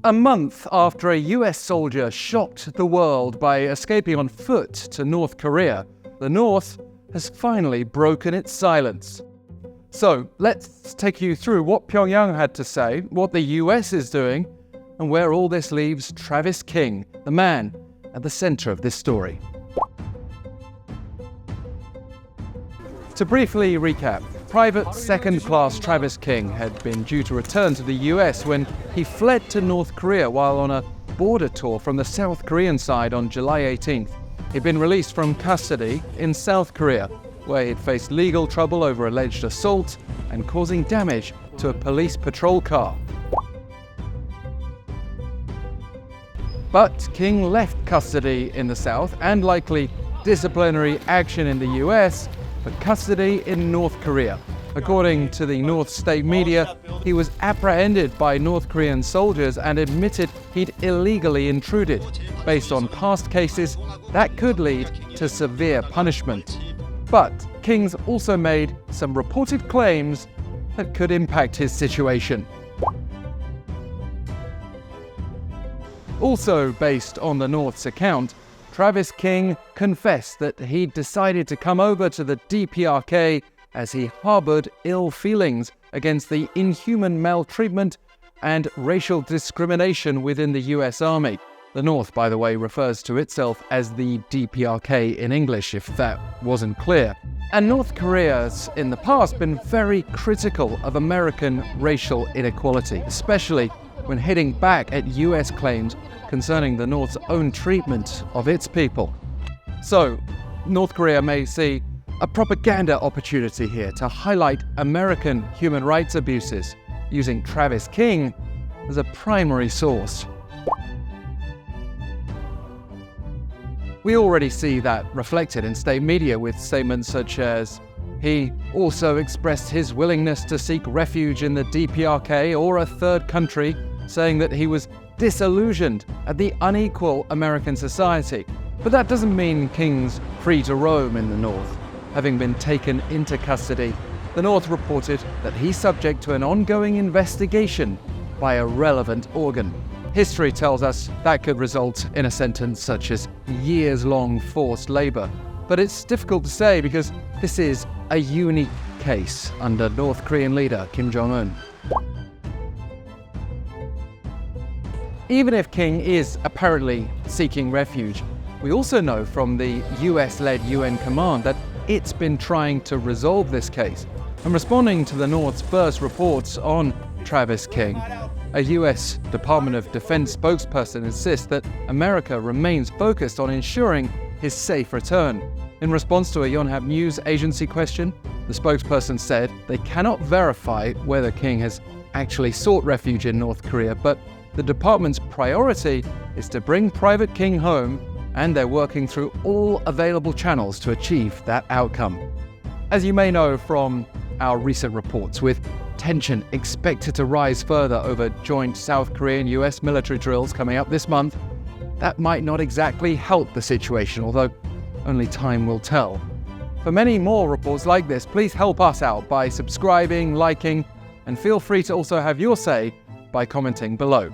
A month after a US soldier shocked the world by escaping on foot to North Korea, the North has finally broken its silence. So let's take you through what Pyongyang had to say, what the US is doing, and where all this leaves Travis King, the man at the center of this story. To briefly recap, Private second-class Travis King had been due to return to the US when he fled to North Korea while on a border tour from the South Korean side on July 18th. He'd been released from custody in South Korea, where he'd faced legal trouble over alleged assault and causing damage to a police patrol car. But King left custody in the South and likely disciplinary action in the US for custody in North Korea. According to the North state media, he was apprehended by North Korean soldiers and admitted he'd illegally intruded. Based on past cases, that could lead to severe punishment. But King's also made some reported claims that could impact his situation. Also based on the North's account, Travis King confessed that he'd decided to come over to the DPRK as he harbored ill feelings against the inhuman maltreatment and racial discrimination within the US Army. The North, by the way, refers to itself as the DPRK in English, if that wasn't clear. And North Korea's in the past been very critical of American racial inequality, especially when hitting back at US claims concerning the North's own treatment of its people. So, North Korea may see a propaganda opportunity here to highlight American human rights abuses, using Travis King as a primary source. We already see that reflected in state media with statements such as, he also expressed his willingness to seek refuge in the DPRK or a third country, saying that he was disillusioned at the unequal American society. But that doesn't mean King's free to roam in the North. Having been taken into custody, the North reported that he's subject to an ongoing investigation by a relevant organ. History tells us that could result in a sentence such as years-long forced labor. But it's difficult to say because this is a unique case under North Korean leader Kim Jong-un. Even if King is apparently seeking refuge, we also know from the US-led UN command that it's been trying to resolve this case. And responding to the North's first reports on Travis King, a US Department of Defense spokesperson insists that America remains focused on ensuring his safe return. In response to a Yonhap News Agency question, the spokesperson said they cannot verify whether King has actually sought refuge in North Korea, but the department's priority is to bring Private King home, and they're working through all available channels to achieve that outcome. As you may know from our recent reports, with tension expected to rise further over joint South Korean-US military drills coming up this month, that might not exactly help the situation, although only time will tell. For many more reports like this, please help us out by subscribing, liking, and feel free to also have your say by commenting below.